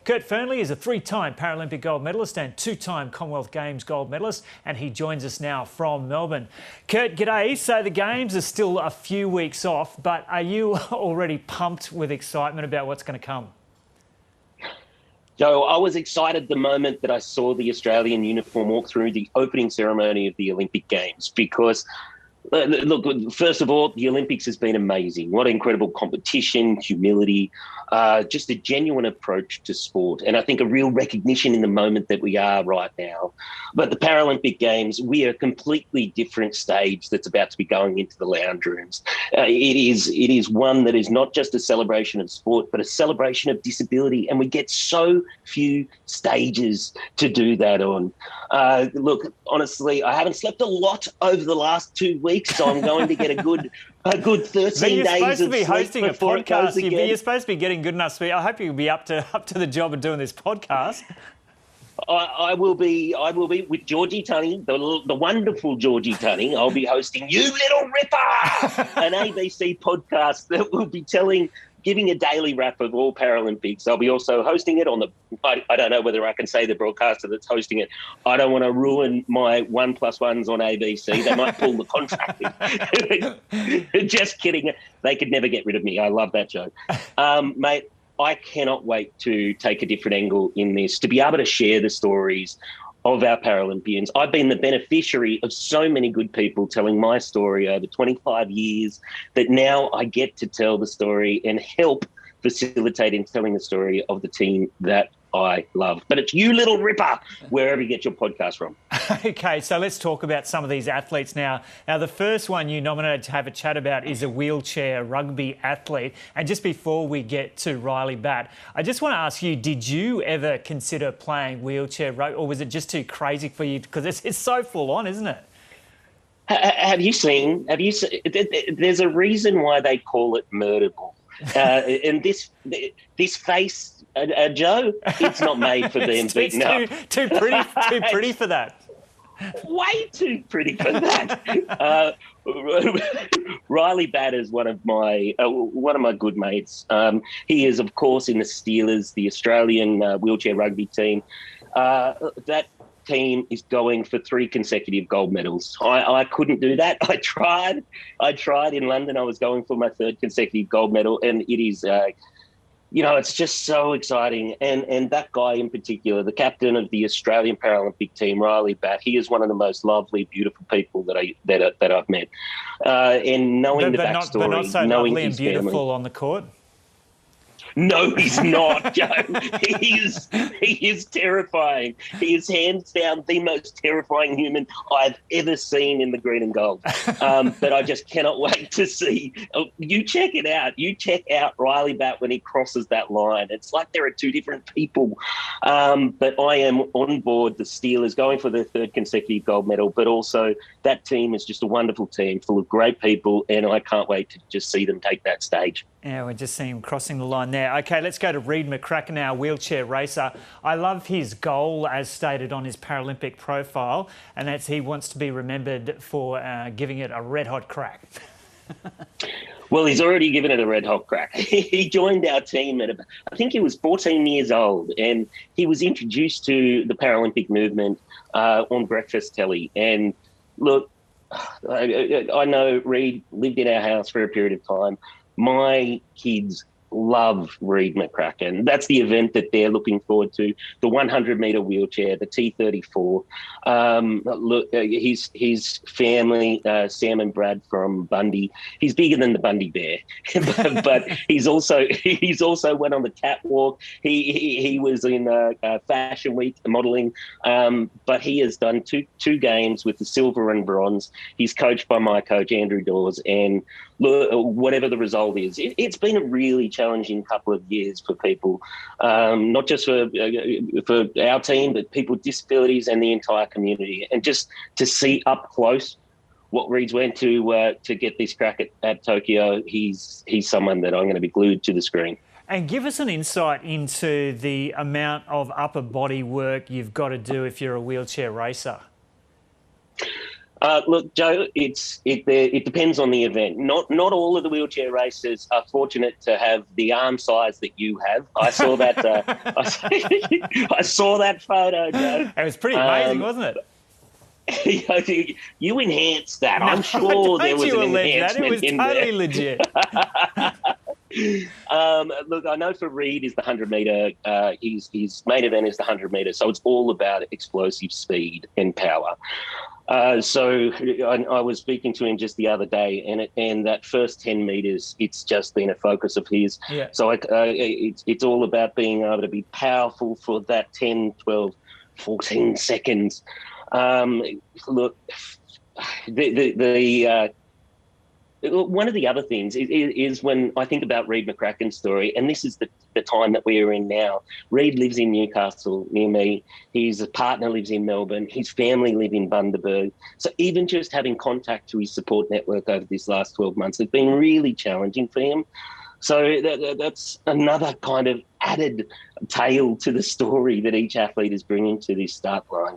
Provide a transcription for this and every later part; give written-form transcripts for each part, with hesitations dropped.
Kurt Fearnley is a three-time Paralympic gold medalist and two-time Commonwealth Games gold medalist, and he joins us now from Melbourne. Kurt, g'day. So the Games are still a few weeks off, but are you already pumped with excitement about what's going to come? Joe, I was excited the moment that I saw the Australian uniform walk through the opening ceremony of the Olympic Games because, look, first of all, the Olympics has been amazing. What incredible competition, humility, just a genuine approach to sport. And I think a real recognition in the moment that we are right now. But the Paralympic Games, we are a completely different stage that's about to be going into the lounge rooms. It is one that is not just a celebration of sport, but a celebration of disability. And we get so few stages to do that on. Look, honestly, I haven't slept a lot over the last 2 weeks, so I'm going to get a good 13 days of sleep. You're supposed to be hosting a podcast. You're supposed to be getting good enough sleep. I hope you'll be up to the job of doing this podcast. I will be with Georgie Tunney, the wonderful Georgie Tunney. I'll be hosting You Little Ripper, an ABC podcast that will be giving a daily wrap of all Paralympics. I'll be also hosting it on I don't know whether I can say the broadcaster that's hosting it. I don't want to ruin my 1+1s on ABC. They might pull the contract. Just kidding. They could never get rid of me. I love that joke. Mate, I cannot wait to take a different angle in this, to be able to share the stories of our Paralympians. I've been the beneficiary of so many good people telling my story over 25 years that now I get to tell the story and help facilitate in telling the story of the team that I love. But it's You Little Ripper, wherever you get your podcast from. Okay, so let's talk about some of these athletes now. Now, the first one you nominated to have a chat about is a wheelchair rugby athlete. And just before we get to Riley Batt, I just want to ask you, did you ever consider playing wheelchair rugby, or was it just too crazy for you? Because it's so full on, isn't it? Have you seen? There's a reason why they call it murder ball. And this face, Joe, it's not made for being beaten up. Too pretty for that. Way too pretty for that. Riley Batt is one of my good mates. He is, of course, in the Steelers, the Australian wheelchair rugby team. That team is going for 3 consecutive gold medals. I couldn't do that. I tried in London. I was going for my 3rd consecutive gold medal, and it is, it's just so exciting. And that guy in particular, the captain of the Australian Paralympic team, Riley Batt, he is one of the most lovely, beautiful people that I've met. And knowing the backstory, but not so knowing lovely and beautiful family, on the court. No, he's not, Joe. He is terrifying. He is hands down the most terrifying human I've ever seen in the green and gold. But I just cannot wait to see. You check it out. You check out Riley Batt when he crosses that line. It's like there are 2 different people. But I am on board the Steelers going for their 3rd consecutive gold medal. But also that team is just a wonderful team full of great people, and I can't wait to just see them take that stage. Yeah, we're just seeing him crossing the line there. OK, let's go to Reid Mccracken, our wheelchair racer. I love his goal as stated on his Paralympic profile, and that's he wants to be remembered for giving it a red-hot crack. Well, he's already given it a red-hot crack. He joined our team at, I think he was 14 years old, and he was introduced to the Paralympic movement on breakfast telly. And look, I know Reid lived in our house for a period of time. My kids love Reid Mccracken. That's the event that they're looking forward to, the 100-metre wheelchair, the T34. Look, his family, Sam and Brad from Bundy, he's bigger than the Bundy Bear, but he's also went on the catwalk. He was in Fashion Week modelling, but he has done two games with the silver and bronze. He's coached by my coach, Andrew Dawes, and look, whatever the result is, it's been a really challenging couple of years for people, not just for our team, but people with disabilities and the entire community. And just to see up close what Reid's went to get this crack at Tokyo, he's someone that I'm going to be glued to the screen. And give us an insight into the amount of upper body work you've got to do if you're a wheelchair racer. Look, Joe, it depends on the event. Not all of the wheelchair racers are fortunate to have the arm size that you have. I saw that. I saw that photo, Joe. It was pretty amazing, wasn't it? You enhanced that. No, I'm sure there was an enhancement it was in totally there. legit. Look, I know for Reid is the 100 metre. His main event is the 100 metre, so it's all about explosive speed and power. So I was speaking to him just the other day, and that first 10 metres, it's just been a focus of his. Yeah. So it's all about being able to be powerful for that 10, 12, 14 seconds. Look, one of the other things is when I think about Reid Mccracken's story, and this is the time that we are in now. Reid lives in Newcastle near me. His partner lives in Melbourne. His family live in Bundaberg. So even just having contact to his support network over this last 12 months has been really challenging for him. So that's another kind of added tale to the story that each athlete is bringing to this start line.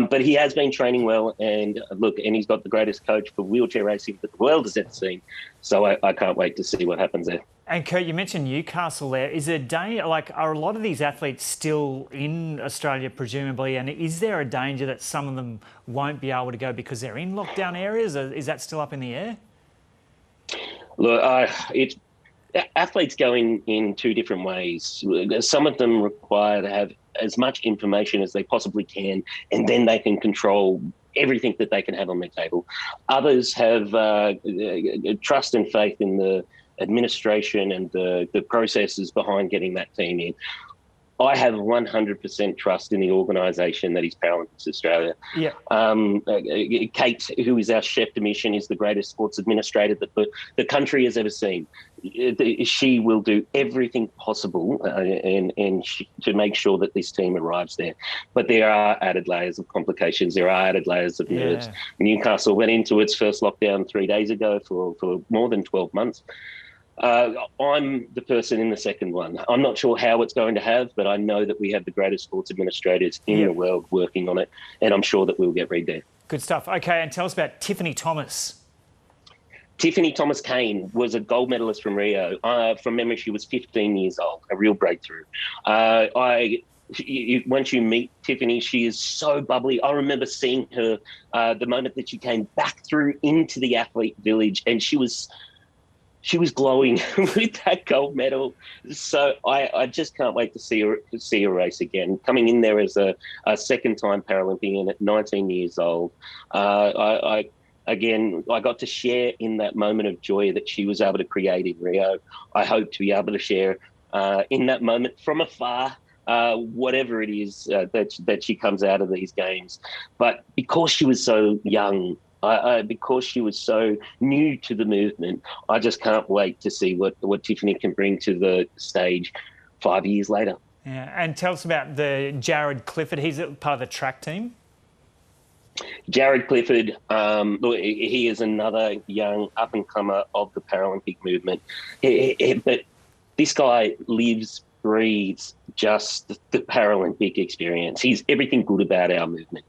But he has been training well, and he's got the greatest coach for wheelchair racing that the world has ever seen. So I can't wait to see what happens there. And Kurt, you mentioned Newcastle there. Is it are a lot of these athletes still in Australia, presumably? And is there a danger that some of them won't be able to go because they're in lockdown areas? Or is that still up in the air? Look, athletes go in two different ways. Some of them require to have as much information as they possibly can, and then they can control everything that they can have on their table. Others have trust and faith in the administration and the processes behind getting that team in. I have 100% trust in the organisation that is Paralympics Australia. Yeah. Kate, who is our chef de mission, is the greatest sports administrator that the country has ever seen. She will do everything possible to make sure that this team arrives there. But there are added layers of complications. There are added layers of nerves. Yeah. Newcastle went into its first lockdown 3 days ago for more than 12 months. I'm the person in the second one. I'm not sure how it's going to have, but I know that we have the greatest sports administrators in the world working on it, and I'm sure that we'll get Reid there. Good stuff. Okay, and tell us about Tiffany Thomas. Tiffany Thomas Kane was a gold medalist from Rio. From memory, she was 15 years old, a real breakthrough. Once you meet Tiffany, she is so bubbly. I remember seeing her the moment that she came back through into the athlete village, and she was glowing with that gold medal. So I just can't wait to see her race again. Coming in there as a second-time Paralympian at 19 years old, I got to share in that moment of joy that she was able to create in Rio. I hope to be able to share in that moment from afar, whatever it is that she comes out of these games. But because she was so young, because she was so new to the movement, I just can't wait to see what Tiffany can bring to the stage 5 years later. Yeah, and tell us about the Jared Clifford. He's part of the track team. Jared Clifford, he is another young up-and-comer of the Paralympic movement. But this guy lives, breathes just the Paralympic experience. He's everything good about our movement.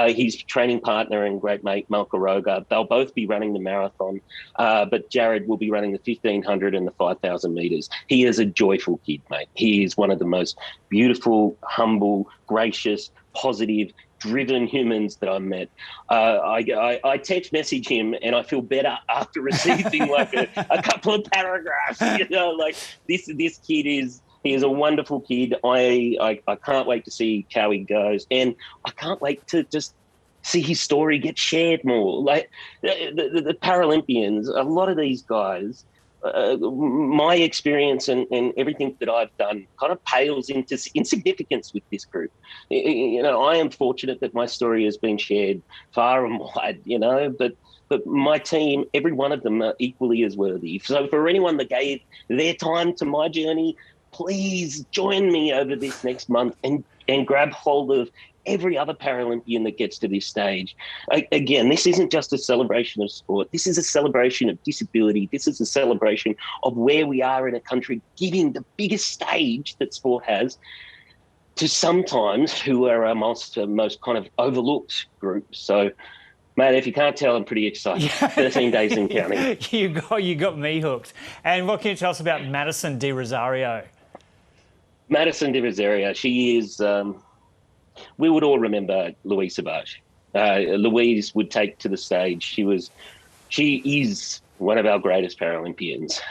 His training partner and great mate, Malka Roga, they'll both be running the marathon, but Jared will be running the 1,500 and the 5,000 metres. He is a joyful kid, mate. He is one of the most beautiful, humble, gracious, positive, driven humans that I met. I text message him and I feel better after receiving like a couple of paragraphs. This kid is a wonderful kid. I can't wait to see how he goes, and I can't wait to just see his story get shared more. Like the Paralympians, a lot of these guys, my experience and everything that I've done kind of pales into insignificance with this group. I am fortunate that my story has been shared far and wide, but my team, every one of them are equally as worthy. So for anyone that gave their time to my journey, please join me over this next month and grab hold of every other Paralympian that gets to this stage. Again, this isn't just a celebration of sport. This is a celebration of disability. This is a celebration of where we are in a country, giving the biggest stage that sport has to sometimes who are our most kind of overlooked group. So Mate, if you can't tell, I'm pretty excited. 13 days and counting. You got me hooked. And what can you tell us about Madison De Rosario? Madison De Rosario, she is, we would all remember Louise Savage. Louise would take to the stage. She is one of our greatest Paralympians.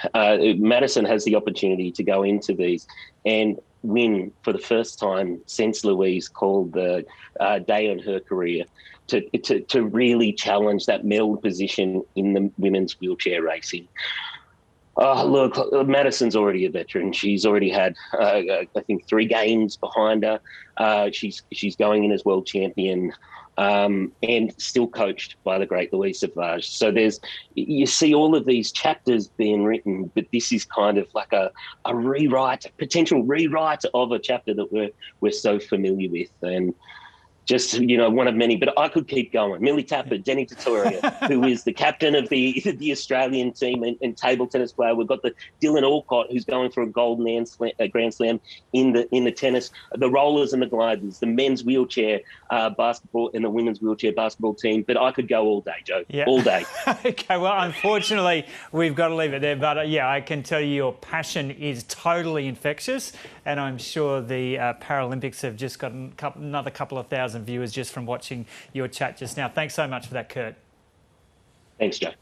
Madison has the opportunity to go into these and win for the first time since Louise called the day on her career to really challenge that medal position in the women's wheelchair racing. Oh, look, Madison's already a veteran. She's already had, I think, 3 games behind her. She's going in as world champion. And still coached by the great Louise Savage. So you see all of these chapters being written, but this is kind of like a potential rewrite of a chapter that we're so familiar with. And just, one of many, but I could keep going. Millie Tapper, Denny Tatoria, who is the captain of the Australian team and table tennis player. We've got the Dylan Alcott, who's going for a golden Grand Slam in the tennis, the rollers and the gliders, the men's wheelchair basketball and the women's wheelchair basketball team. But I could go all day, Joe, all day. Okay, well, unfortunately, we've got to leave it there. But I can tell you your passion is totally infectious. And I'm sure the Paralympics have just got another couple of thousand viewers just from watching your chat just now. Thanks so much for that, Kurt. Thanks, Joe.